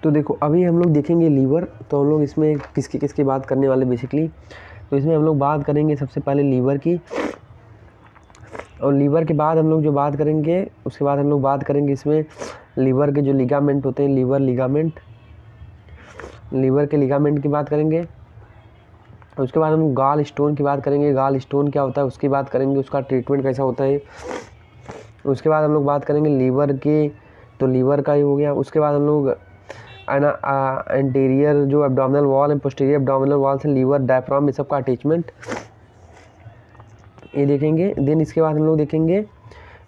तो देखो अभी हम लोग देखेंगे लीवर। तो हम लोग इसमें किसकी किसकी बात करने वाले बेसिकली, तो इसमें हम लोग बात करेंगे सबसे पहले लीवर की, और लीवर के बाद हम लोग जो बात करेंगे उसके बाद हम लोग बात करेंगे इसमें लीवर के जो लिगामेंट होते हैं, लीवर लिगामेंट, लीवर के लिगामेंट की बात करेंगे। उसके बाद हम गाल स्टोन की बात करेंगे, गाल स्टोन क्या होता है उसकी बात करेंगे, उसका ट्रीटमेंट कैसा होता है। उसके बाद हम लोग बात करेंगे लीवर के, तो लीवर का ही हो गया। उसके बाद हम लोग एंटीरियर जो एब्डोमिनल वॉल है, पोस्टीरियर एब्डोमिनल वॉल से लीवर डायफ्राम में सबका अटैचमेंट ये देखेंगे। देन इसके बाद हम लोग देखेंगे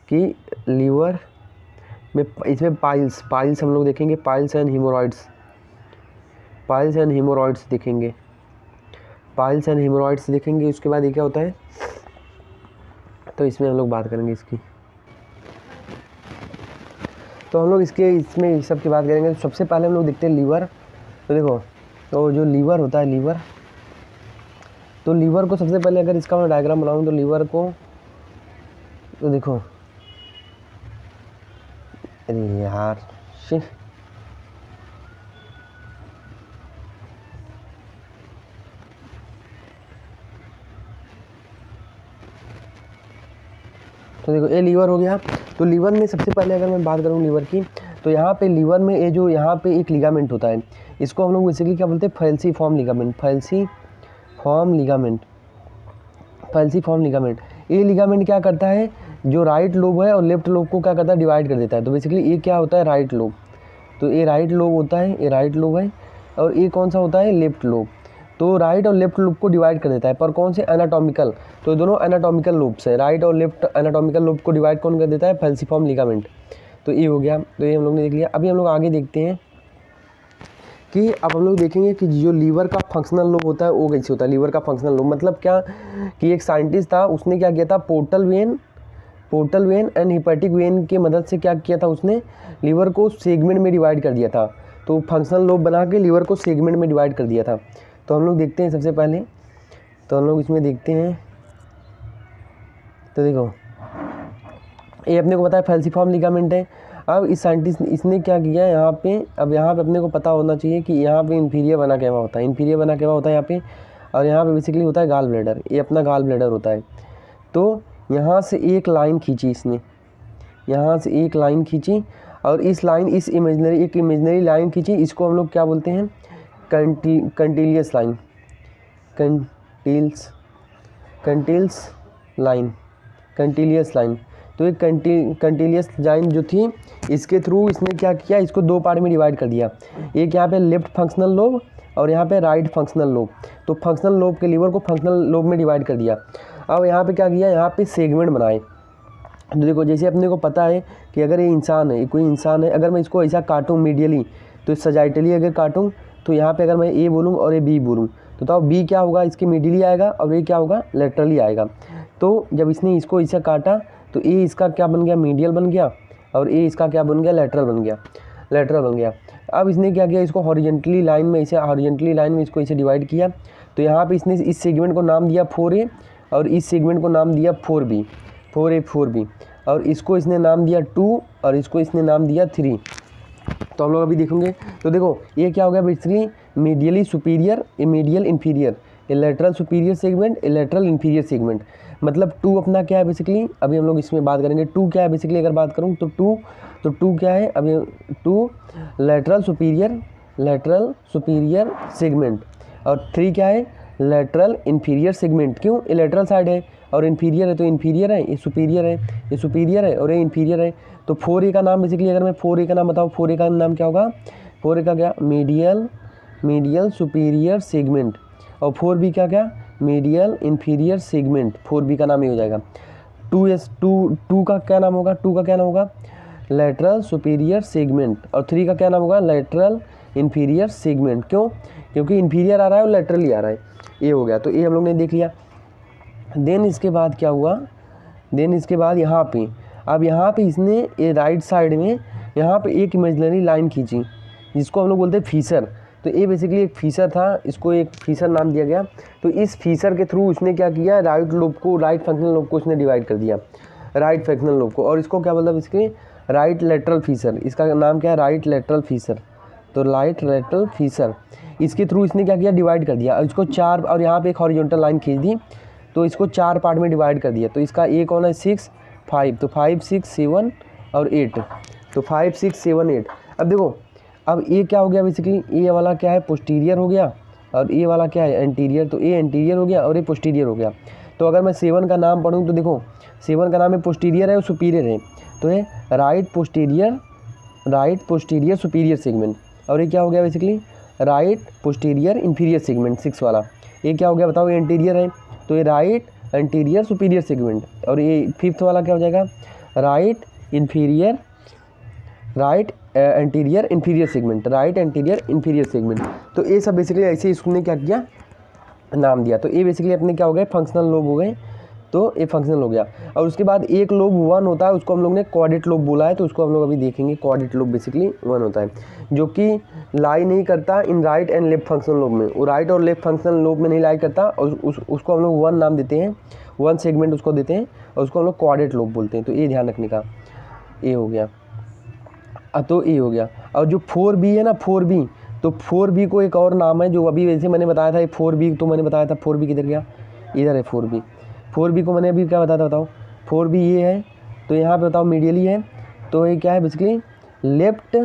कि लीवर में इसमें पाइल्स हम लोग देखेंगे, piles and haemorrhoids, piles and haemorrhoids देखेंगे, पाइल्स एंड हीमोरॉइड्स देखेंगे। उसके बाद ये क्या होता है, तो इसमें हम लोग बात करेंगे इसकी। तो हम लोग इसमें सब की बात करेंगे। सबसे पहले हम लोग देखते हैं लीवर। तो देखो, तो जो लीवर होता है, लीवर, तो लीवर को सबसे पहले अगर इसका मैं डायग्राम बनाऊँ तो लीवर को, तो देखो अरे यार तो देखो ये लीवर हो गया। तो लीवर में सबसे पहले अगर मैं बात करूँ लीवर की, तो यहाँ पे लीवर में ये जो यहाँ पे एक लिगामेंट होता है, इसको हम लोग बेसिकली क्या बोलते हैं, फैल्सीफॉर्म लिगामेंट, फैल्सीफॉर्म लिगामेंट, फैल्सीफॉर्म लिगामेंट। ये लिगामेंट क्या करता है, जो राइट लोब है और लेफ्ट लोब को क्या करता है, डिवाइड कर देता है। तो बेसिकली ये क्या होता है, राइट लोब, तो ये राइट लोब होता है, ये राइट लोब है, और ये कौन सा होता है, लेफ्ट लोब। तो राइट और लेफ्ट लोब को डिवाइड कर देता है, पर कौन से, एनाटॉमिकल। तो दोनों एनाटॉमिकल लोब्स है, राइट और लेफ्ट एनाटॉमिकल लोब को डिवाइड कौन कर देता है, फैल्सीफॉर्म लिगामेंट। तो ये हो गया, तो ये हम लोग ने देख लिया। अभी हम लोग आगे देखते हैं कि अब हम लोग देखेंगे कि जो लीवर का फंक्शनल लोब होता है वो कैसे होता है। लीवर का फंक्शनल लोब मतलब क्या, कि एक साइंटिस्ट था, उसने क्या किया था, portal vein and hepatic vein की मदद से क्या किया था, उसने लीवर को सेगमेंट में डिवाइड कर दिया था। तो फंक्शनल लोब बना के लीवर को सेगमेंट में डिवाइड कर दिया था। तो हम लोग देखते हैं सबसे पहले, तो हम लोग इसमें देखते हैं। तो देखो ये अपने को पता है फैल्सीफॉर्म लिगामेंट है। अब इस साइंटिस्ट इसने क्या किया यहाँ पे, अब यहाँ पे अपने को पता होना चाहिए कि यहाँ पे इंफीरियर बना केवा होता है, इंफीरियर बना केवा होता है यहाँ पे, और यहाँ पे बेसिकली होता है गाल ब्लैडर, ये अपना गाल ब्लैडर होता है। तो यहाँ से एक लाइन खींची इसने, यहाँ से एक लाइन खींची, और इस लाइन, इस इमेजनरी लाइन खींची, इसको हम लोग क्या बोलते हैं, कंटीलियस लाइन, कंटीलियस लाइन। तो एक कंटीलियस लाइन जो थी, इसके थ्रू इसने क्या किया, इसको दो पार्ट में डिवाइड कर दिया। एक यहाँ पे लेफ्ट फंक्शनल लोब और यहाँ पे राइट फंक्शनल लोब। तो फंक्शनल लोब के लीवर को फंक्शनल लोब में डिवाइड कर दिया। अब यहाँ पे क्या किया, यहाँ पे सेगमेंट बनाए। तो देखो जैसे अपने को पता है कि अगर ये इंसान है, कोई इंसान है, अगर मैं इसको ऐसा काटूँ मीडियली, तो सजाइटली अगर काटूँ, तो यहाँ पे अगर मैं ए बोलूँ और ये बी बोलूँ, तो बी क्या होगा, इसके मिडिली आएगा, और ये क्या होगा, लेटरली आएगा। तो जब इसने इसको ऐसा काटा, तो ए इसका क्या बन गया, मीडियल बन गया, और ए इसका क्या बन गया, लेटरल बन गया। अब इसने क्या किया, इसको हॉरिजेंटली लाइन में इसको ऐसे डिवाइड किया। तो यहाँ पे इसने इस सेगमेंट को नाम दिया 4A, और इस सेगमेंट को नाम दिया 4B, 4A 4B, और इसको इसने नाम दिया 2, और इसको इसने नाम दिया 3। तो हम लोग अभी देखेंगे। तो देखो ये क्या हो गया, बेसिकली मीडियली सुपीरियर, ए मीडियल इंफीरियर, ए लेटरल सुपीरियर सेगमेंट, ए लेटरल इंफीरियर सेगमेंट। मतलब 2 अपना क्या है बेसिकली, अभी हम लोग इसमें बात करेंगे 2 क्या है बेसिकली। अगर बात करूँ तो 2 क्या है, अभी 2 लेटरल सुपीरियर सेगमेंट, और 3 क्या है, लेटरल इंफीरियर सेगमेंट। क्यों, ये लेटरल साइड है और इंफीरियर है, तो इंफीरियर है, ये सुपीरियर है, ये सुपीरियर है और ये इंफीरियर है। तो 4A का नाम बेसिकली, अगर मैं 4A का नाम बताऊँ, 4A का नाम क्या होगा, 4A का क्या, मीडियल सुपीरियर सेगमेंट, और 4B का क्या, मीडियल इंफीरियर सेगमेंट। 4B का नाम ये हो जाएगा। 2 का क्या नाम होगा, लेटरल सुपीरियर सेगमेंट, और 3 का क्या नाम होगा, लेटरल इंफीरियर सेगमेंट। क्यों, क्योंकि इंफीरियर आ रहा है और लेटरली आ रहा है। ये हो गया, तो ये हम लोग ने देख लिया। देन इसके बाद क्या हुआ, यहाँ पे, अब यहाँ पे इसने ये राइट साइड में यहाँ पे एक इमेजिनरी लाइन खींची, जिसको हम लोग बोलते हैं फीसर। तो ये बेसिकली एक फीसर था, इसको एक फीसर नाम दिया गया। तो इस फीसर के थ्रू उसने क्या किया, राइट फंक्शनल लोब को उसने डिवाइड कर दिया, राइट फंक्शनल लोब को, और इसको क्या बोलता है, इसके राइट लेटरल फीसर। इसका नाम क्या है, राइट लेटरल फीसर, तो राइट लेटरल फीसर, इसके थ्रू इसने क्या किया, डिवाइड कर दिया और इसको 4, और यहाँ पे एक हॉरिजॉन्टल लाइन खींच दी, तो इसको 4 पार्ट में डिवाइड कर दिया। तो इसका ए कौन है, 6 5, तो 5 6 7 और 8, तो 5 6 7 8। अब देखो, अब ए क्या हो गया बेसिकली, ए वाला क्या है, पोस्टीरियर हो गया, और ए वाला क्या है, एंटीरियर। तो ए एंटीरियर हो गया और ए पोस्टीरियर हो गया। तो अगर मैं 7 का नाम पढ़ूँ तो देखो 7 का नाम है पोस्टीरियर है और सुपीरियर है, तो ये राइट पोस्टीरियर सुपीरियर सेगमेंट। और ये क्या हो गया basically, right posterior inferior segment 6 वाला। ये क्या हो गया बताओ, एंटीरियर है, तो ये राइट एंटीरियर सुपीरियर सेगमेंट। और ये 5th वाला क्या हो जाएगा, right anterior inferior segment, right anterior inferior segment. तो ये सब बेसिकली ऐसे इसने क्या किया, नाम दिया। तो ये बेसिकली अपने क्या हो गए, फंक्शनल लोब हो गए, तो ये फंक्शनल हो गया। और उसके बाद एक लोब 1 होता है, उसको हम लोग ने क्वाड्रेट लोब बोला है, तो उसको हम लोग अभी देखेंगे। क्वाड्रेट लोब बेसिकली 1 होता है, जो कि लाई नहीं करता in right and left functional lobe में, वो राइट और लेफ्ट फंक्शनल लोब में नहीं लाई करता, और उसको हम लोग 1 नाम देते हैं, 1 सेगमेंट उसको देते हैं, और उसको हम लोग क्वाड्रेट लोब बोलते हैं। तो ये ध्यान रखने का, ये हो गया। तो ये हो गया। और जो 4B है ना, 4B, तो 4B को एक और नाम है, जो अभी वैसे मैंने बताया था, 4B तो मैंने बताया था, 4B किधर गया, इधर है 4B को मैंने अभी क्या बताया था, बताओ 4B ये है, तो यहाँ पे बताओ मीडियली है, तो ये क्या है बेसिकली, लेफ्ट,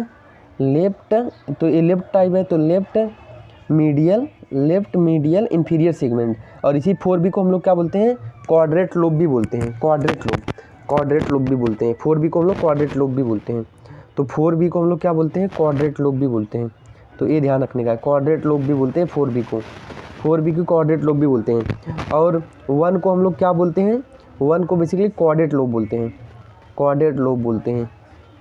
तो ये लेफ्ट टाइप है, तो लेफ्ट मीडियल इंफीरियर सेगमेंट। और इसी 4B को हम लोग क्या बोलते हैं, क्वाड्रेट लोब भी बोलते हैं, क्वाड्रेट लोब भी बोलते हैं। 4B को हम लोग क्वाड्रेट लोब भी बोलते हैं, तो 4B को हम लोग क्या बोलते हैं, क्वाड्रेट लोब भी बोलते हैं। तो ये ध्यान रखने का है, क्वाड्रेट लोब भी बोलते हैं 4B को, 4B को क्वाड्रेट लोब भी बोलते हैं। और 1 को हम लोग क्या बोलते हैं, 1 को बेसिकली क्वाड्रेट लोब बोलते हैं,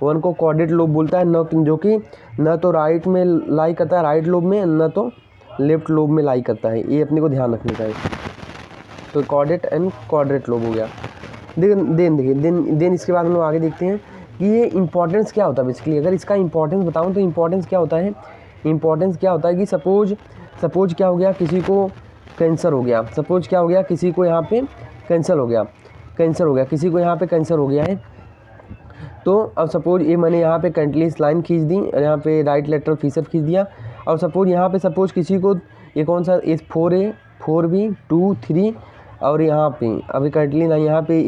1 को क्वाड्रेट लोब बोलता है, न जो कि न तो राइट में लाई करता है, राइट लोब में, न तो लेफ्ट लोब में लाई करता है। ये अपने को ध्यान रखने का है। तो क्वाड्रेट लोब हो गया। देन इसके बाद हम लोग आगे देखते हैं कि ये इंपॉर्टेंस क्या होता है बेसिकली। अगर इसका इंपॉर्टेंस बताऊं तो इंपॉर्टेंस क्या होता है, कि सपोज क्या हो गया, किसी को कैंसर हो गया, किसी को यहाँ पे कैंसर हो गया, किसी को यहाँ पे कैंसर हो गया है। तो अब सपोज ये मैंने यहाँ पे कंटिन्यूअस लाइन खींच दी, और यहाँ पे राइट लेटरल फीसर खींच दिया, और सपोज यहाँ पे किसी को ये कौन सा, ये 4A 4B 2 3, और यहाँ पे अभी कंटिन्यू यहाँ पे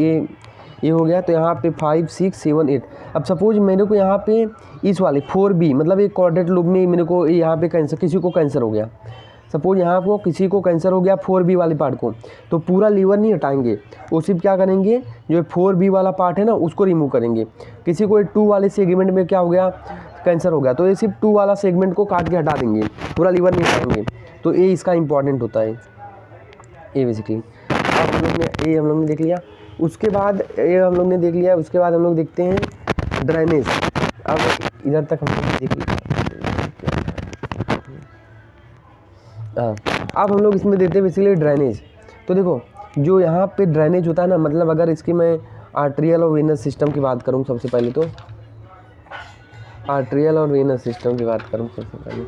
ये हो गया, तो यहाँ पे 5 6 7 8। अब सपोज मेरे को यहाँ पे इस वाले 4B मतलब एक क्वाड्रेट लोब में मेरे को यहाँ पे किसी को कैंसर हो गया, सपोज यहाँ को किसी को कैंसर हो गया 4B वाले पार्ट को, तो पूरा लीवर नहीं हटाएंगे, वो सिर्फ क्या करेंगे, जो 4B वाला पार्ट है ना उसको रिमूव करेंगे। किसी को 2 वाले सेगमेंट में क्या हो गया, कैंसर हो गया, तो ये सिर्फ 2 वाला सेगमेंट को काट के हटा देंगे, पूरा लीवर नहीं हटाएंगे। तो ये इसका इंपॉर्टेंट होता है, ये बेसिकली। अब हम लोग ने देख लिया, उसके बाद ये हम लोग ने देख लिया, उसके बाद हम लोग देखते हैं ड्रेनेज। अब इधर तक हम लोग देख लिया, हाँ। अब हम लोग इसमें देते हैं बेसिकली ड्रेनेज। तो देखो जो यहाँ पे ड्रेनेज होता है ना, मतलब अगर इसकी मैं आर्टेरियल और वेनस सिस्टम की बात करूँ, सबसे पहले तो आर्टेरियल और वेनस सिस्टम की बात करूँ सबसे पहले,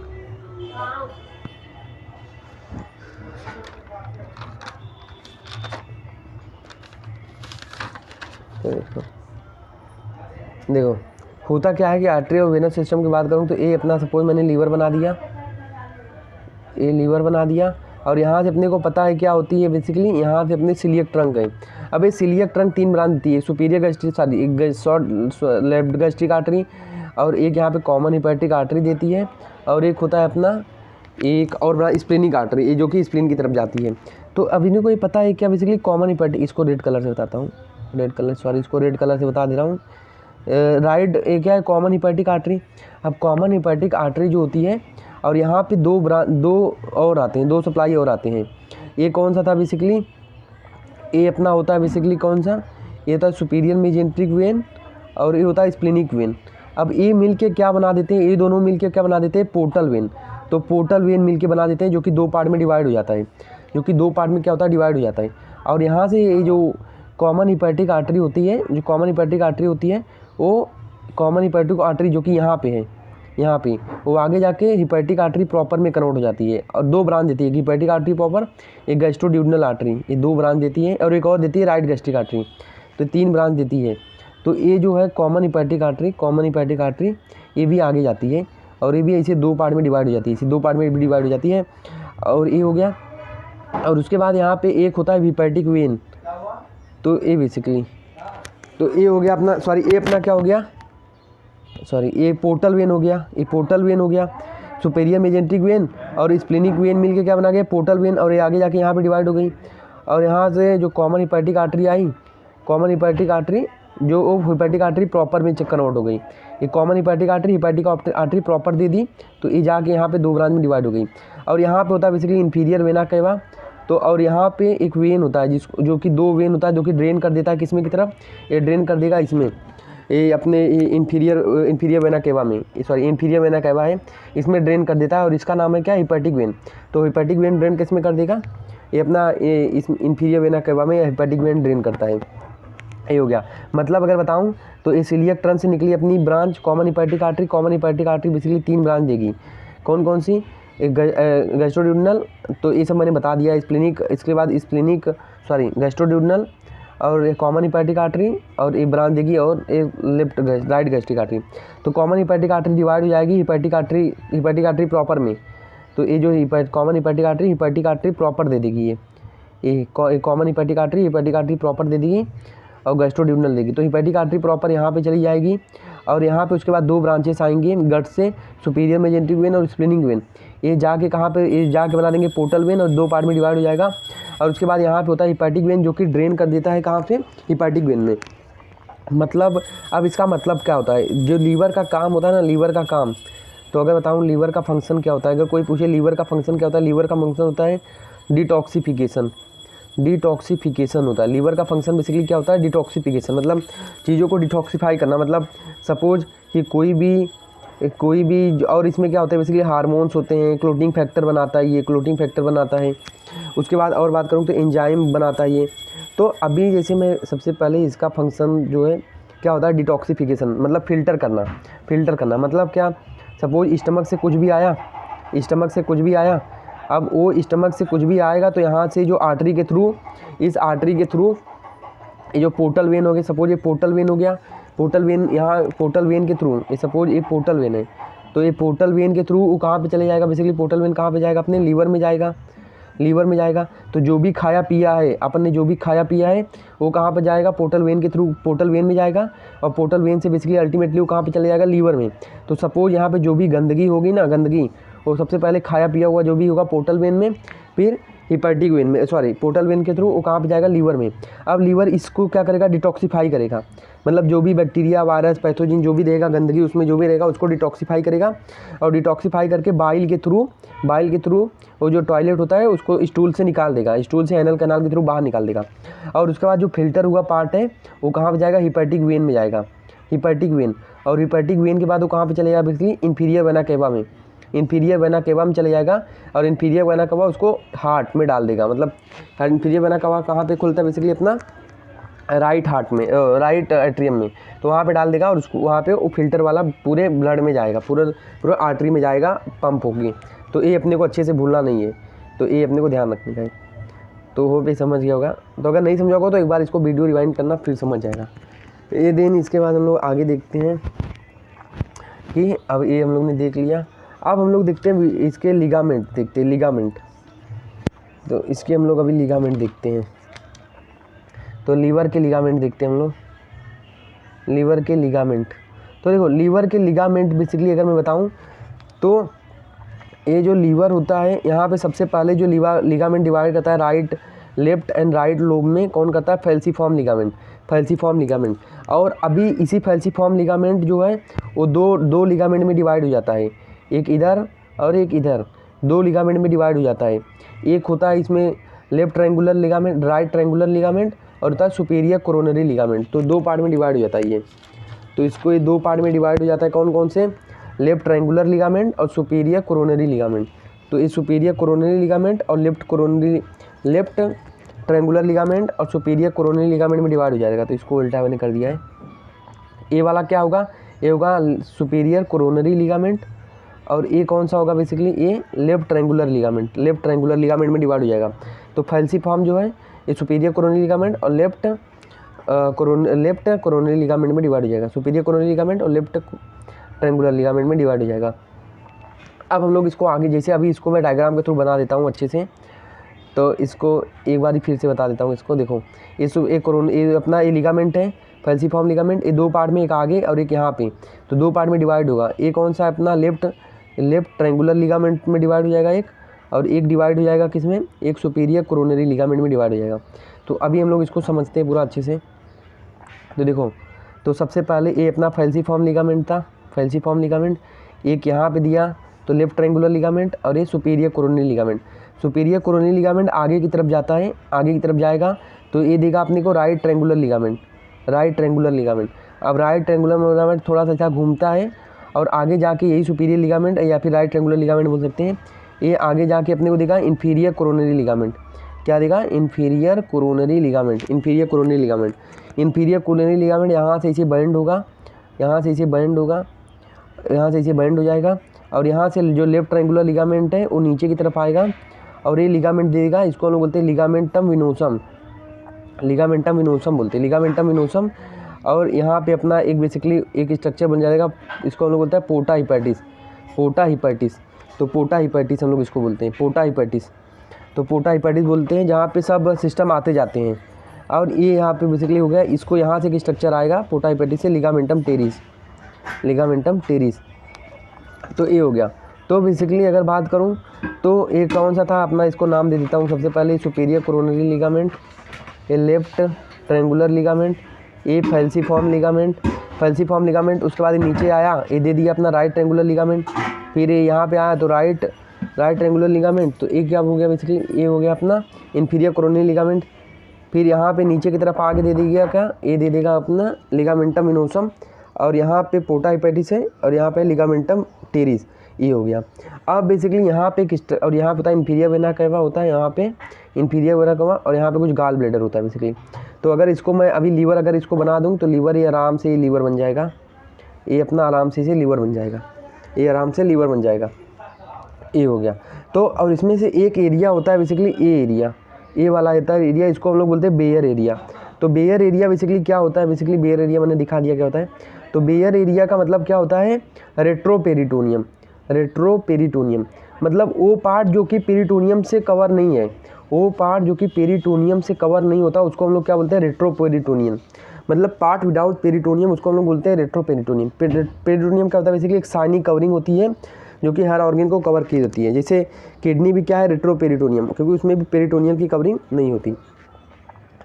तो देखो होता क्या है कि आर्टरी और वेनस सिस्टम की बात करूँ तो ये अपना सपोज मैंने लीवर बना दिया, और यहाँ से अपने को पता है क्या होती है बेसिकली, यहाँ से अपनी सिलियक ट्रंक है। अब ये सिलियक ट्रंक 3 ब्रांच देती है, सुपीरियर गैस्ट्रिक एक शॉर्ट लेफ्ट गैस्ट्रिक आर्टरी, और एक यहाँ पे कॉमन हिपैटिक आर्टरी देती है, और एक होता है अपना एक और बड़ा स्प्लेनिक आर्टरी, ये जो कि स्प्लीन की तरफ जाती है। तो अब इन्हें को ये पता है क्या बेसिकली कॉमन हिपैटिक, इसको रेड कलर से बताता हूँ, इसको रेड कलर से बता दे रहा हूँ। राइट एक क्या है, कॉमन हिपैटिक आर्टरी। अब कॉमन हिपैटिक आर्टरी जो होती है, और यहाँ पे 2 और आते हैं, 2 सप्लाई और आते हैं। ये कौन सा था बेसिकली, ये अपना होता है बेसिकली कौन सा, ये होता है सुपीरियर मेजेंट्रिक वेन, और ये होता है स्प्लेनिक वेन। अब ये मिल के क्या बना देते हैं, ये दोनों मिल के क्या बना देते हैं, पोर्टल वेन। तो पोर्टल वेन मिल के बना देते हैं, जो कि 2 पार्ट में डिवाइड हो जाता है, डिवाइड हो जाता है। और यहाँ से ये जो कॉमन हिपैटिक आर्टरी होती है, वो कॉमन हिपैटिक आर्टरी जो कि यहाँ पे है, वो आगे जाके हिपैटिक आर्टरी प्रॉपर में कन्वर्ट हो जाती है, और 2 ब्रांच देती है, हिपैटिक आर्टरी प्रॉपर, एक गैस्ट्रोड्यूडनल आर्टरी, ये 2 ब्रांच देती है, और एक और देती है राइट गैस्ट्रिक आर्टरी, तो 3 ब्रांच देती है। तो ये जो है कॉमन हिपैटिक आर्टरी, ये भी आगे जाती है, और ये भी ऐसे दो पार्ट में डिवाइड हो जाती है, इसी दो पार्ट में डिवाइड हो जाती है। और ये हो गया। और उसके बाद यहाँ पे एक होता है हिपैटिक वेन, तो ये बेसिकली, तो ये हो गया अपना, सॉरी ये अपना क्या हो गया, सॉरी ये पोर्टल वेन हो गया, ये पोर्टल वेन हो गया, सुपेरियर मेजेंटिक वेन और स्प्लेनिक वेन मिलके क्या बना गया, पोर्टल वेन। और ये आगे जाके यहाँ पे डिवाइड हो गई। और यहाँ से जो कॉमन हिपैटिक आर्टरी आई, कॉमन हिपैटिक आर्टरी जो वो हिपैटिक आर्टरी प्रॉपर में कन्वर्ट हो गई। ये common hepatic artery hepatic artery proper दे दी, तो ये जाके यहाँ पे दो ब्रांच में डिवाइड हो गई। और यहाँ पे होता है बेसिकली इंफीरियर वेना केवा। तो और यहाँ पे एक वेन होता है जिसको, जो कि दो वेन होता है जो कि ड्रेन कर देता है किसमें की तरफ, ये ड्रेन कर देगा इसमें, ये अपने इंफीरियर वेना केवा में, सॉरी इंफीरियर वेना केवा है, इसमें ड्रेन कर देता है। और इसका नाम है क्या, हिपैटिक वेन। तो हिपैटिक वेन ड्रेन किस में कर देगा, ये अपना ये इस इंफीरियर वेना केवा में हिपैटिक वेन ड्रेन करता है। ये हो गया। मतलब अगर बताऊं तो इस इलियक ट्रंक से निकली अपनी branch common hepatic artery. Common hepatic artery basically तीन ब्रांच देगी, कौन कौन सी, एक गैस्ट्रोड्यूडनल, तो ये सब मैंने बता दिया, स्प्लेनिक, इसके बाद स्प्लेनिक, सॉरी गैस्ट्रोड्यूडनल और एक कॉमन हिपैटिक आर्टरी और एक ब्रांच देगी और एक लेफ्ट राइट गैस्ट्रिक आर्टरी। तो कॉमन हिपैटिक आर्टरी डिवाइड हो जाएगी हिपैटिक आर्टरी प्रॉपर में। तो ये जो कॉमन हिपैटिक आर्टरी प्रॉपर दे देगी, ये कॉमन हिपैटिक आर्टरी प्रॉपर दे देगी और गैस्ट्रोड्यूडनल देगी। तो हिपैटिक आर्टरी प्रॉपर यहाँ पे चली जाएगी। और यहाँ पे उसके बाद दो ब्रांचेस आएंगे गट से, सुपीरियर मेजेंटिक वेन और स्प्लेनिक वेन। ये जाके कहाँ पे, ये जाके बना देंगे पोर्टल वेन और दो पार्ट में डिवाइड हो जाएगा। और उसके बाद यहाँ पे होता है हिपैटिक वेन जो कि ड्रेन कर देता है कहाँ से, हिपैटिक वेन में। मतलब अब इसका मतलब क्या होता है, जो लीवर का काम होता है ना, लीवर का काम, तो अगर बताऊँ लीवर का फंक्शन क्या होता है, अगर कोई पूछे लीवर का फंक्शन क्या होता है, लीवर का फंक्शन होता है डिटॉक्सिफिकेशन होता है। लीवर का फंक्शन बेसिकली क्या होता है, डिटॉक्सिफिकेशन, मतलब चीज़ों को डिटॉक्सिफाई करना। मतलब सपोज कि कोई भी और इसमें क्या होता है बेसिकली हार्मोन्स होते हैं, क्लोटिंग फैक्टर बनाता है, ये क्लोटिंग फैक्टर बनाता है। उसके बाद और बात करूँ तो एंजाइम बनाता है ये। तो अभी जैसे मैं सबसे पहले इसका फंक्शन जो है क्या होता है, डिटॉक्सिफिकेशन, मतलब फ़िल्टर करना मतलब क्या, सपोज स्टमक से कुछ भी आया, अब वो स्टमक से कुछ भी आएगा तो यहाँ से जो आर्टरी के थ्रू, इस आर्टरी के थ्रू ये जो पोर्टल वेन हो गया, सपोज ये पोर्टल वेन हो गया, पोर्टल वेन यहाँ पोर्टल वेन के थ्रू, ये सपोज ये पोर्टल वेन है, तो ये पोर्टल वेन के थ्रू वो कहाँ पे चले जाएगा, बेसिकली पोर्टल वेन कहाँ पे जाएगा, अपने लीवर में जाएगा। तो जो भी खाया पिया है अपन ने, जो भी खाया पिया है वो कहाँ पे जाएगा, पोर्टल वेन के थ्रू पोर्टल वेन में जाएगा। और पोर्टल वेन से बेसिकली अल्टीमेटली वो कहाँ पे चले जाएगा, लीवर में। तो सपोज यहाँ पे जो भी गंदगी होगी ना, गंदगी वो सबसे पहले खाया पिया हुआ जो भी होगा पोर्टल वेन में, फिर हिपैटिक वेन में, सॉरी पोर्टल वेन के थ्रू वो कहाँ पे जाएगा, लीवर में। अब लीवर इसको क्या करेगा, डिटॉक्सिफाई करेगा, मतलब जो भी बैक्टीरिया, वायरस, पैथोजिन जो भी रहेगा, गंदगी उसमें जो भी रहेगा उसको डिटॉक्सिफाई करेगा। और डिटॉक्सिफाई करके बाइल के थ्रू वो जो टॉयलेट होता है उसको स्टूल से निकाल देगा, स्टूल से एनल कैनाल के थ्रू बाहर निकाल देगा। और उसके बाद जो फिल्टर हुआ पार्ट है वो कहाँ पर जाएगा, हिपैटिक वेन में जाएगा, हिपैटिक वेन। और हिपैटिक वेन के बाद वो कहाँ पर चलेगा, बेसिकली इंफीरियर वेना केवा में, इंफीरियर वेना केवा में चले जाएगा। और इंफीरियर वेना केवा उसको हार्ट में डाल देगा, मतलब इंफीरियर वेना केवा कहाँ पे खुलता है बेसिकली, अपना राइट हार्ट में, राइट एट्रियम में, तो वहाँ पे डाल देगा। और उसको वहाँ पे वो फिल्टर वाला पूरे ब्लड में जाएगा, पूरा आर्टरी में जाएगा, पंप होगी। तो ये अपने को अच्छे से भूलना नहीं है, तो ये अपने को ध्यान रखना है। तो हो पे समझ गया होगा। तो अगर नहीं समझा होगा तो एक बार इसको वीडियो रिवाइंड करना, फिर समझ जाएगा। ये दिन इसके बाद हम लोग आगे देखते हैं कि अब ये हम लोग ने देख लिया। अब हम लोग देखते हैं इसके लिगामेंट, लिगामेंट। तो इसके हम लोग अभी लिगामेंट देखते हैं। तो लीवर के लिगामेंट देखते हैं हम लोग, लीवर के लिगामेंट। तो देखो लीवर के लिगामेंट बेसिकली अगर मैं बताऊं तो ये जो लीवर होता है यहाँ पे सबसे पहले जो लिगामेंट डिवाइड करता है लेफ्ट एंड राइट लोब में, कौन करता है, फैल्सीफॉर्म लिगामेंट। और अभी इसी फैल्सीफॉर्म लिगामेंट जो है वो दो लिगामेंट में डिवाइड हो जाता है, एक इधर और एक इधर, दो लिगामेंट में डिवाइड हो जाता है। एक होता है इसमें left triangular ligament, right triangular ligament, और होता है सुपीरियर कोरोनरी लिगामेंट। तो दो पार्ट में डिवाइड हो जाता है ये। तो इसको ये दो पार्ट में डिवाइड हो जाता है, कौन कौन से, लेफ्ट ट्रायंगुलर लिगामेंट और सुपीरियर कोरोनरी लिगामेंट। तो ये सुपीरियर कोरोनरी लिगामेंट और लेफ्ट ट्रायंगुलर लिगामेंट और सुपीरियर कोरोनरी लिगामेंट में डिवाइड हो जाएगा। तो इसको उल्टा मैंने कर दिया है। ये वाला क्या होगा, ये होगा सुपीरियर कोरोनरी लिगामेंट। और ये कौन सा होगा बेसिकली, ये लेफ्ट ट्रायंगुलर लिगामेंट में डिवाइड हो जाएगा। तो फैल्सीफॉर्म जो है ये सुपीरियर कोरोनरी लिगामेंट और लेफ्ट कोरोनरी लिगामेंट में डिवाइड हो जाएगा। सुपीरियर कोरोनरी लिगामेंट और लेफ्ट ट्रायंगुलर लिगामेंट में डिवाइड हो जाएगा। अब हम लोग इसको आगे, जैसे अभी इसको मैं डायग्राम के थ्रू बना देता हूँ अच्छे से, तो इसको एक बार फिर से बता देता हूँ। इसको देखो, ये अपना ये लिगामेंट है, फैल्सीफॉर्म लिगामेंट। ये दो पार्ट में, एक आगे और एक यहाँ पे, तो दो पार्ट में डिवाइड होगा। ये कौन सा है अपना लेफ्ट ट्रायंगुलर लिगामेंट में डिवाइड हो जाएगा एक, और एक डिवाइड हो जाएगा किस में, एक सुपीरियर कोरोनरी लिगामेंट में डिवाइड हो जाएगा। तो अभी हम लोग इसको समझते हैं पूरा अच्छे से। तो देखो, तो सबसे पहले ये अपना फैल्सीफॉर्म लिगामेंट था, फैल्सीफॉर्म लिगामेंट। एक यहाँ पे दिया तो लेफ्ट ट्रायंगुलर लिगामेंट, और ये superior coronary ligament. Superior coronary ligament आगे की तरफ जाता है, आगे की तरफ जाएगा तो ये देगा अपने को right triangular ligament, right triangular ligament. अब राइट ट्रायंगुलर लिगामेंट थोड़ा सा घूमता है और आगे जाके यही सुपीरियर लिगामेंट या फिर राइट ट्रायंगुलर लिगामेंट बोल सकते हैं। ये आगे जाके अपने को देगा इन्फीरियर कोरोनरी लिगामेंट। क्या देगा, inferior coronary ligament, inferior coronary ligament. Inferior coronary ligament यहाँ से इसे बैंड होगा, यहाँ से इसे बैंड होगा, यहाँ से इसे बैंड हो जाएगा, और यहाँ से जो लेफ्ट ट्रायंगुलर लिगामेंट है वो नीचे की तरफ आएगा और ये लिगामेंट देगा। इसको हम लोग बोलते हैं लिगामेंटम विनोसम, लिगामेंटम विनोसम बोलते हैं, लिगामेंटम विनोसम। और यहाँ पे अपना एक बेसिकली एक स्ट्रक्चर बन जाएगा, इसको हम लोग बोलते हैं पोर्टा हिपैटिस, पोर्टा हिपैटिस। तो पोर्टा हिपैटिस हम लोग इसको बोलते हैं, पोर्टा हिपैटिस। तो पोर्टा हिपैटिस बोलते हैं जहाँ पे सब सिस्टम आते जाते हैं। और ये यहाँ पे बेसिकली हो गया, इसको यहाँ से एक स्ट्रक्चर आएगा पोर्टा हिपैटिस से, लिगामेंटम टेरिस, लिगामेंटम टेरिस। तो ये हो गया। तो बेसिकली अगर बात करूँ तो एक कौन सा था अपना, इसको नाम दे देता हूँ सबसे पहले, सुपीरियर कोरोनरी लिगामेंट, ये लेफ्ट ट्रायंगुलर लिगामेंट, ये फैल्सीफॉर्म लिगामेंट, फैल्सीफॉर्म लिगामेंट। उसके बाद नीचे आया, ये दे दिया अपना राइट ट्रायंगुलर लिगामेंट। फिर ये यहाँ पे आया तो राइट ट्रायंगुलर लिगामेंट। तो एक क्या हो गया बेसिकली, ये हो गया अपना इन्फीरियर कोरोनरी लिगामेंट। फिर यहाँ पे नीचे की तरफ आगे दे दिया क्या, ये दे देगा अपना लिगामेंटम विनोसम, और यहाँ पे पोर्टा हिपैटिस है, और यहाँ पे लिगामेंटम टेरिस, ये हो गया। अब बेसिकली यहाँ पे और यहाँ पता है इन्फीरियर वेना कैवा होता है, यहाँ पे इन्फीरियर वेना कैवा, और यहाँ पे कुछ गाल ब्लैडर होता है बेसिकली। तो अगर इसको मैं अभी लीवर अगर इसको बना दूँ तो लीवर ये आराम से लीवर बन जाएगा, ये अपना आराम से इसे लीवर बन जाएगा, ये आराम से लीवर बन जाएगा, ये हो गया। तो और इसमें से एक एरिया होता है बेसिकली, ये एरिया, ये वाला होता है एरिया, इसको हम लोग बोलते हैं बेयर एरिया। तो बेयर एरिया बेसिकली क्या होता है, बेसिकली बेयर एरिया मैंने दिखा दिया क्या होता है। तो बेयर एरिया का मतलब क्या होता है, रेट्रोपेरिटोनियम, रेट्रोपेरिटोनियम मतलब वो पार्ट जो कि पेरिटोनियम से कवर नहीं है, वो पार्ट जो कि पेरिटोनियम से कवर नहीं होता उसको हम लोग क्या बोलते हैं, रेट्रोपेरिटोनियम। मतलब पार्ट विदाउट पेरिटोनियम उसको हम लोग बोलते हैं रेट्रोपेरिटोनियम। पेरिटोनियम क्या होता है, बेसिकली एक साइनी कवरिंग होती है जो कि हर ऑर्गन को कवर की जाती है। जैसे किडनी भी क्या है, रेट्रोपेरिटोनियम, क्योंकि उसमें भी पेरिटोनियम की कवरिंग नहीं होती।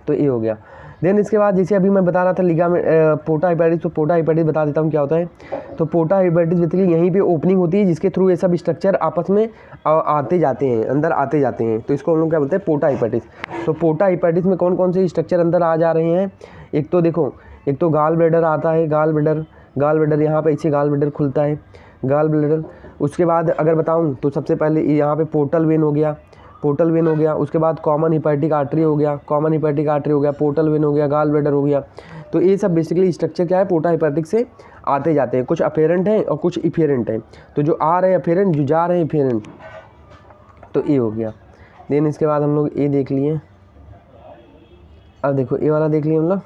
तो ये हो गया। देन इसके बाद जैसे अभी मैं बता रहा था लिगामेंट पोर्टा हिपैटिस, तो पोर्टा हिपैटिस बता देता हूँ क्या होता है। तो पोर्टा हिपैटिस बेसिकली यहीं पे ओपनिंग होती है जिसके थ्रू ये सब स्ट्रक्चर आपस में आते जाते हैं, अंदर आते जाते हैं। तो इसको हम लोग क्या बोलते हैं, पोर्टा हिपैटिस। तो पोर्टा हिपैटिस में कौन कौन से स्ट्रक्चर अंदर आ जा रहे हैं, एक तो देखो, एक तो गाल ब्लैडर आता है, गाल ब्लैडर यहाँ पे ऐसे गाल ब्लैडर खुलता है, गाल ब्लैडर। उसके बाद अगर बताऊँ तो सबसे पहले यहाँ पे पोर्टल वेन हो गया, पोर्टल वेन हो गया। उसके बाद कॉमन हिपैटिक आर्टरी हो गया, कॉमन हिपैटिक आर्टरी हो गया, पोर्टल वेन हो गया, गाल ब्लैडर हो गया। तो ये सब बेसिकली स्ट्रक्चर क्या है, पोर्टा हिपैटिक से आते जाते हैं। कुछ अफेरेंट हैं और कुछ इफेरेंट हैं। तो जो आ रहे हैं अफेरेंट, जो जा रहे हैं इफेरेंट। तो ये हो गया। देन इसके बाद हम लोग ये देख लिए। अब देखो ये वाला देख लिए हम लोग।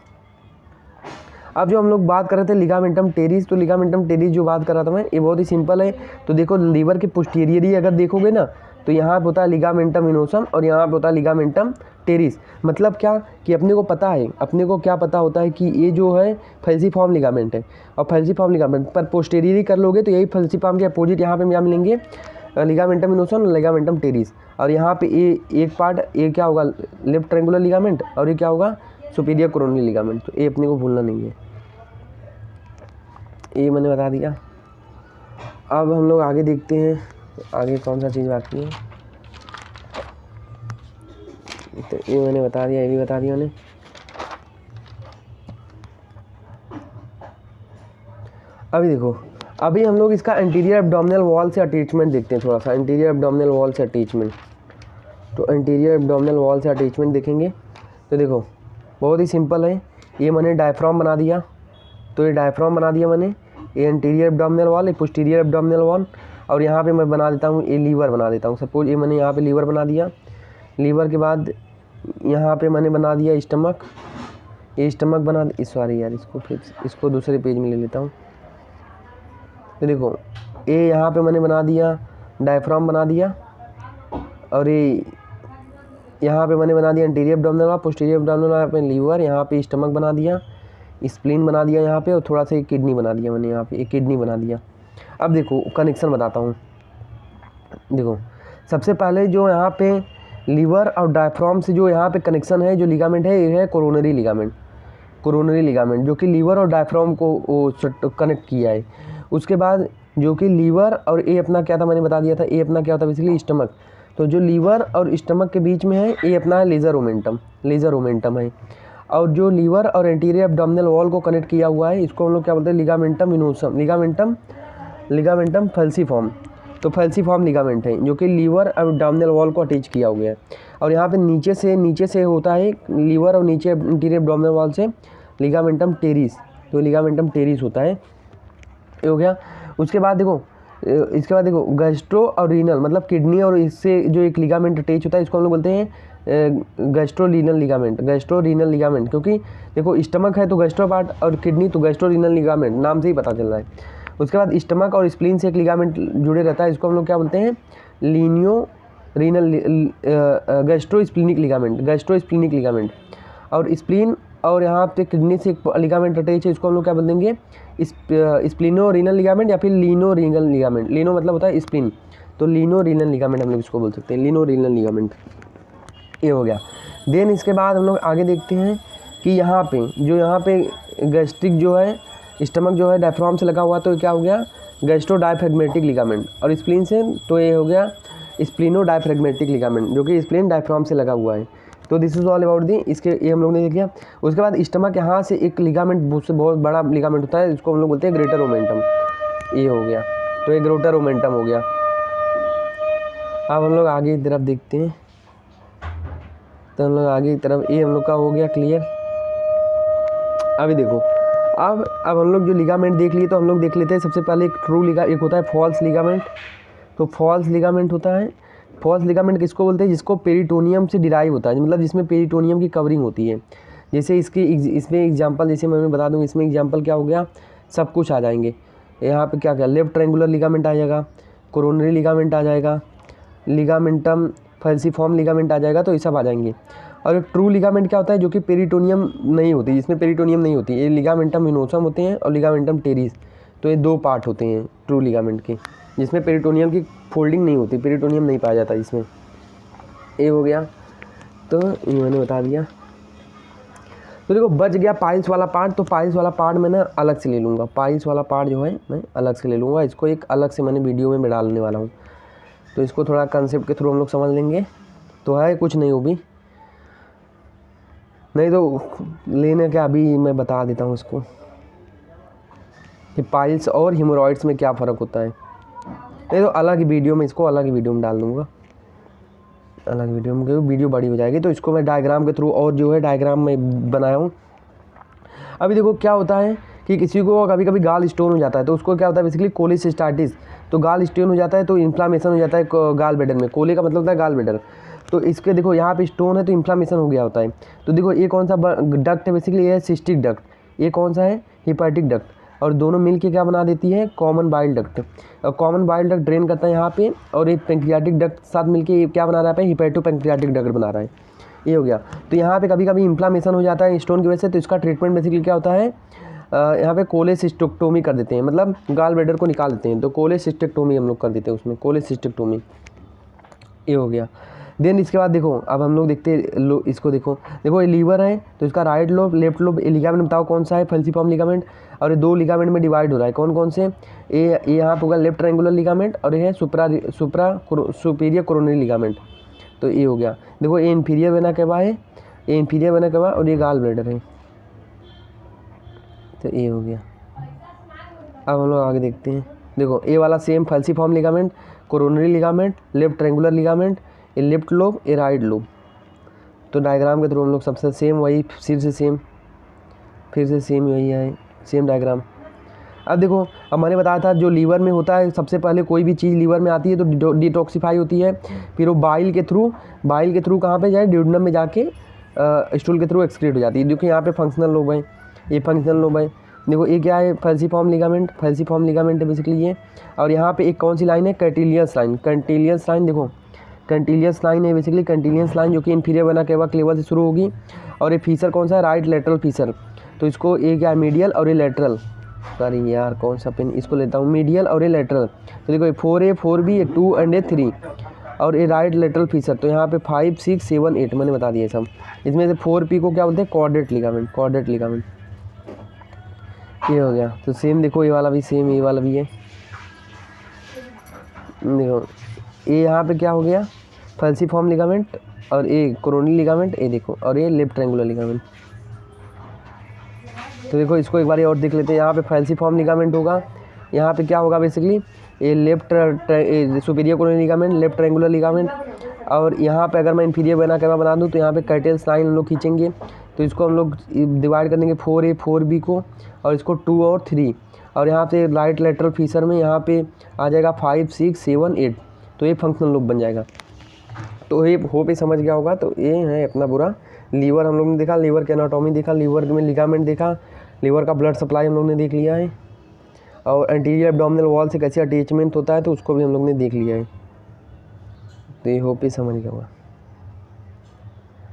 अब जो हम लोग बात कर रहे थे लिगामेंटम टेरिस, तो लिगामेंटम टेरिस जो बात कर रहा था मैं, ये बहुत ही सिंपल है। तो देखो लीवर के पोस्टीरियरी अगर देखोगे ना, तो यहाँ पे होता है लिगामेंटम विनोसम और यहाँ पे होता है लिगामेंटम टेरिस। मतलब क्या कि अपने को पता है, अपने को क्या पता होता है कि ये जो है फैल्सीफॉर्म लिगामेंट है, और फैल्सीफॉर्म लिगामेंट पर पोस्टीरियरी कर लोगे तो यही फैल्सीफॉर्म के अपोजिट यहाँ पे क्या मिलेंगे, लिगामेंटम विनोसम और लिगामेंटम टेरिस। और यहाँ पे ये एक पार्ट, ये क्या होगा, लेफ्ट ट्रायंगुलर लिगामेंट, और ये क्या होगा, सुपीरियर कोरोनरी लिगामेंट। तो ये अपने को भूलना नहीं है, ये मैंने बता दिया। अब हम लोग आगे देखते हैं, आगे कौन सा चीज़ बाकी है। तो ये मैंने बता दिया, ये भी बता दिया मैंने। अभी देखो, अभी हम लोग इसका एंटीरियर एब्डोमिनल वॉल से अटैचमेंट देखते हैं थोड़ा सा, एंटीरियर एब्डोमिनल वॉल से अटैचमेंट। तो एंटीरियर एब्डोमिनल वॉल से अटैचमेंट देखेंगे तो देखो बहुत ही सिंपल है। ये मैंने डायफ्राम बना दिया, तो ये डायफ्राम बना दिया मैंने, ये एंटीरियर एब्डोमिनल वॉल, ये पोस्टीरियर एब्डोमिनल वॉल। और यहाँ पे मैं बना देता हूँ, ये लीवर बना देता हूँ। सपोज ये मैंने यहाँ पे लीवर बना दिया। लीवर के बाद यहाँ पे मैंने बना दिया स्टमक, ये स्टमक बना, सॉरी यार, इसको फिर इसको दूसरे पेज में ले लेता हूँ। तो देखो ये यहाँ पे मैंने बना दिया डायफ्राम बना दिया, और ये यहाँ पे मैंने बना दिया anterior abdominal wall, posterior abdominal wall पे लीवर, यहाँ पे स्टमक बना दिया, स्प्लीन बना दिया यहाँ पे, और थोड़ा सा एक किडनी बना दिया मैंने, यहाँ पे एक किडनी बना दिया। अब देखो कनेक्शन बताता हूँ। देखो सबसे पहले जो यहाँ पे लीवर और डायफ्राम से जो यहाँ पे कनेक्शन है, जो लिगामेंट है, ये है कोरोनरी लिगामेंट। कोरोनरी लिगामेंट जो कि लीवर और डायफ्राम को कनेक्ट किया है। उसके बाद जो कि लीवर और ये अपना क्या था मैंने बता दिया था, ये अपना क्या होता है बेसिकली स्टमक। तो जो लीवर और स्टमक के बीच में है ये अपना है लेज़र ओमेंटम, लेज़र ओमेंटम है। और जो लीवर और एंटीरियर एब्डोमिनल वॉल को कनेक्ट किया हुआ है इसको हम लोग क्या बोलते हैं, लिगामेंटम विनोसम, लिगामेंटम फैल्सीफॉर्म। तो फैल्सीफॉर्म लिगामेंट है जो कि लीवर और एब्डोमिनल वॉल को अटैच किया हुआ है। और यहाँ पे नीचे से होता है लीवर और नीचे एंटीरियर एब्डोमिनल वॉल से लिगामेंटम टेरिस, तो लिगामेंटम टेरिस होता है, ये हो गया। उसके बाद देखो इसके बाद देखो गैस्ट्रो और रीनल, मतलब किडनी और इससे जो एक लिगामेंट अटैच होता है इसको हम लोग बोलते हैं gastro renal ligament, gastro renal ligament. क्योंकि देखो स्टमक है तो गैस्ट्रो पार्ट और किडनी तो गैस्ट्रो रीनल लिगामेंट, नाम से ही पता चल रहा है। उसके बाद स्टमक और स्प्लीन से एक लिगामेंट जुड़े रहता है, इसको हम लोग क्या बोलते हैं, lienorenal gastrosplenic ligament, gastrosplenic ligament. और स्प्लीन और यहाँ पे किडनी से एक लिगामेंट अटैच है, इसको हम लोग क्या बोल देंगे, स्प्लिनो रीनल लिगामेंट या फिर लीनो रीनल लिगामेंट। लीनो मतलब होता है स्प्लिन, तो लीनो रीनल लिगामेंट हम लोग इसको बोल सकते हैं, लीनो रीनल लिगामेंट, ये हो गया। देन इसके बाद हम लोग आगे देखते हैं कि यहाँ पे गैस्ट्रिक जो है, स्टमक जो है डायफ्राम से लगा हुआ, तो क्या हो गया, गैस्ट्रो डायफ्रेगमेटिक लिगामेंट। और स्प्लीन से तो ये हो गया स्प्लिनो डायफ्रेगमेटिक लिगामेंट, जो कि स्प्लीन डायफ्राम से लगा हुआ है। तो this is all about the, इसके ये हम लोग ने देख लिया। उसके बाद स्टमक यहाँ से एक लिगामेंट बहुत बड़ा लिगामेंट होता है, इसको हम लोग बोलते हैं ग्रेटर ओमेंटम, ये हो गया। तो ये ग्रेटर ओमेंटम हो गया। अब हम लोग आगे की तरफ देखते हैं, तो हम लोग आगे की तरफ ये हम लोग का हो गया क्लियर। अभी देखो अब हम लोग जो लिगामेंट देख लिए, तो हम लोग देख लेते हैं सबसे पहले एक ट्रू एक होता है फॉल्स लिगामेंट। तो फॉल्स लिगामेंट होता है, फॉल्स लिगामेंट किसको बोलते हैं, जिसको पेरिटोनियम से डिराइव होता है, मतलब जिसमें पेरिटोनियम की कवरिंग होती है। जैसे इसमें एग्जांपल, जैसे मैं बता दूं, इसमें एग्जांपल क्या हो गया, सब कुछ आ जाएंगे। यहाँ पे क्या लेफ्ट ट्रायंगुलर लिगामेंट आ जाएगा, कोरोनरी लिगामेंट आ जाएगा, लिगामेंटम फैल्सीफॉर्म लिगामेंट आ जाएगा, तो ये सब आ जाएंगे। और एक ट्रू लिगामेंट क्या होता है, जो कि पेरिटोनियम नहीं होती, जिसमें पेरिटोनियम नहीं होती, ये लिगामेंटम विनोसम होते हैं और लिगामेंटम टेरिस। तो ये दो पार्ट होते हैं ट्रू लिगामेंट के, जिसमें पेरिटोनियम की फोल्डिंग नहीं होती, पेरिटोनियम नहीं पाया जाता इसमें, ये हो गया। तो ये मैंने बता दिया। तो देखो बच गया पाइल्स वाला पार्ट। तो पाइल्स वाला पार्ट मैं ना अलग से ले लूँगा, पाइल्स वाला पार्ट जो है मैं अलग से ले लूँगा, इसको एक अलग से मैंने वीडियो में डालने वाला हूँ। तो इसको थोड़ा कंसेप्ट के थ्रू हम लोग समझ लेंगे, तो है कुछ नहीं, वो भी नहीं तो लेने के अभी मैं बता देता हूँ इसको कि पाइल्स और हिमोरॉइड्स में क्या फ़र्क होता है। नहीं तो अलग ही वीडियो में, इसको अलग ही वीडियो में डाल दूँगा, अलग वीडियो में, क्योंकि वीडियो बड़ी हो जाएगी। तो इसको मैं डायग्राम के थ्रू, और जो है डायग्राम में बनाया हूँ। अभी देखो क्या होता है कि किसी को कभी कभी गाल स्टोन हो जाता है, तो उसको क्या होता है बेसिकली कोलिसिस्टाइटिस। तो गाल स्टोन हो जाता है तो इन्फ्लामेशन हो जाता है गाल ब्लैडर में, कोले का मतलब होता है गाल ब्लैडर। तो इसके देखो यहाँ पे स्टोन है तो इन्फ्लामेशन हो गया होता है। तो देखो ये कौन सा डक्ट है बेसिकली, ये है सिस्टिक डक्ट, ये कौन सा है हिपैटिक डक्ट, और दोनों मिलके क्या बना देती है कॉमन बाइल डक्ट। और कॉमन बाइल डक्ट ड्रेन करता है यहाँ पे, और एक पेंक्रियाटिक डक्ट साथ मिलके ये क्या बना रहा है, हिपैटो पेंक्रियाटिक डक्ट बना रहा है, ये हो गया। तो यहाँ पे कभी कभी इन्फ्लामेशन हो जाता है स्टोन की वजह से, तो इसका ट्रीटमेंट बेसिकली क्या होता है, यहाँ पे कोलेसिस्टेक्टोमी कर देते हैं, मतलब गाल ब्लैडर को निकाल देते हैं, तो कोलेसिस्टेक्टोमी हम लोग कर देते हैं उसमें, कोलेसिस्टेक्टोमी, ये हो गया। देन इसके बाद देखो अब हम लोग देखते हैं इसको, देखो ये लीवर है, तो इसका राइट लोब लेफ्ट लोब, ये लिगामेंट बताओ कौन सा है, फैल्सीफॉर्म लिगामेंट। और ये दो लिगामेंट में डिवाइड हो रहा है, कौन कौन से, ये यहाँ पे होगा लेफ्ट ट्रायंगुलर लिगामेंट, और ये है सुपीरियर कोरोनरी लिगामेंट। तो ये हो गया। देखो ये इन्फीरियर वेना केवा है, ये इन्फीरियर वेना केवा, और ये गाल ब्लैडर है, तो ये हो गया। अब हम लोग आगे देखते हैं। देखो ये वाला same falciform ligament, coronary ligament, left triangular ligament, ये लेफ्ट लोब, ये राइट लोब। तो डायग्राम के थ्रू हम लोग सबसे सेम वही फिर से सेम वही है, सेम डायग्राम। अब देखो अब मैंने बताया था जो लीवर में होता है, सबसे पहले कोई भी चीज़ लीवर में आती है तो डिटॉक्सिफाई होती है, फिर वो बाइल के थ्रू कहाँ पे जाए, ड्यूडेनम में जाके स्टूल के थ्रू एक्सक्रीट हो जाती है। देखो यहाँ पे फंक्शनल लोब है, ये फंक्शनल लोब है, देखो ये क्या है, फैल्सीफॉर्म लिगामेंट है बेसिकली ये। और यहाँ पे एक कौन सी लाइन है, कैंटिलियस लाइन, देखो कैंटिलियस लाइन है बेसिकली, कैंटिलियस लाइन जो कि इन्फीरियर वेना केवा क्लेवा से शुरू होगी। और ये फीसर कौन सा है, राइट लेटरल फीसर। तो इसको ये क्या है, मीडियल और ये लेटरल, सॉरी यार कौन सा पेन, इसको लेता हूँ, मीडियल और ये लेटरल। तो देखो ये 4A 4B 2 एंड 3 और ये राइट लेटरल फीसर। तो यहाँ पे 5 6 7 8 मैंने बता दिया सब। इसमें से 4P को क्या बोलते हैं, कॉर्डेट लिगामेंट। ये हो गया। तो सेम देखो ये वाला भी सेम, ये वाला भी है। देखो ये यहाँ पे क्या हो गया, फैल्सीफॉर्म लिगामेंट और ये कोरोनियल लिगामेंट, ये देखो, और ये लेफ्ट ट्रायंगुलर लिगामेंट। तो देखो इसको एक बार और देख लेते हैं। यहाँ पे फैल्सीफॉर्म लिगामेंट होगा, यहाँ पे क्या होगा बेसिकली, ये left superior coronary ligament, left triangular ligament. और यहाँ पे अगर मैं इन्फीरियर वेना केवा बना दूँ तो यहाँ पे कैंटिलियस लाइन हम लोग खींचेंगे। तो इसको हम लोग डिवाइड कर देंगे 4A 4B को, और इसको 2 और 3। और यहाँ पे राइट लेटरल फीसर में यहाँ पे आ जाएगा 5 6 7 8। तो ये फंक्शनल लूप बन जाएगा। तो ये होप ही समझ गया होगा। तो ये है अपना पूरा लीवर हम लोग ने देखा, लीवर की एनाटॉमी देखा, लीवर में लिगामेंट देखा, लीवर का ब्लड सप्लाई हम लोग ने देख लिया है, और एंटीरियर एब्डोमिनल वॉल से कैसे अटैचमेंट होता है तो उसको भी हम लोग ने देख लिया है। तो ये होप ही समझ गया होगा।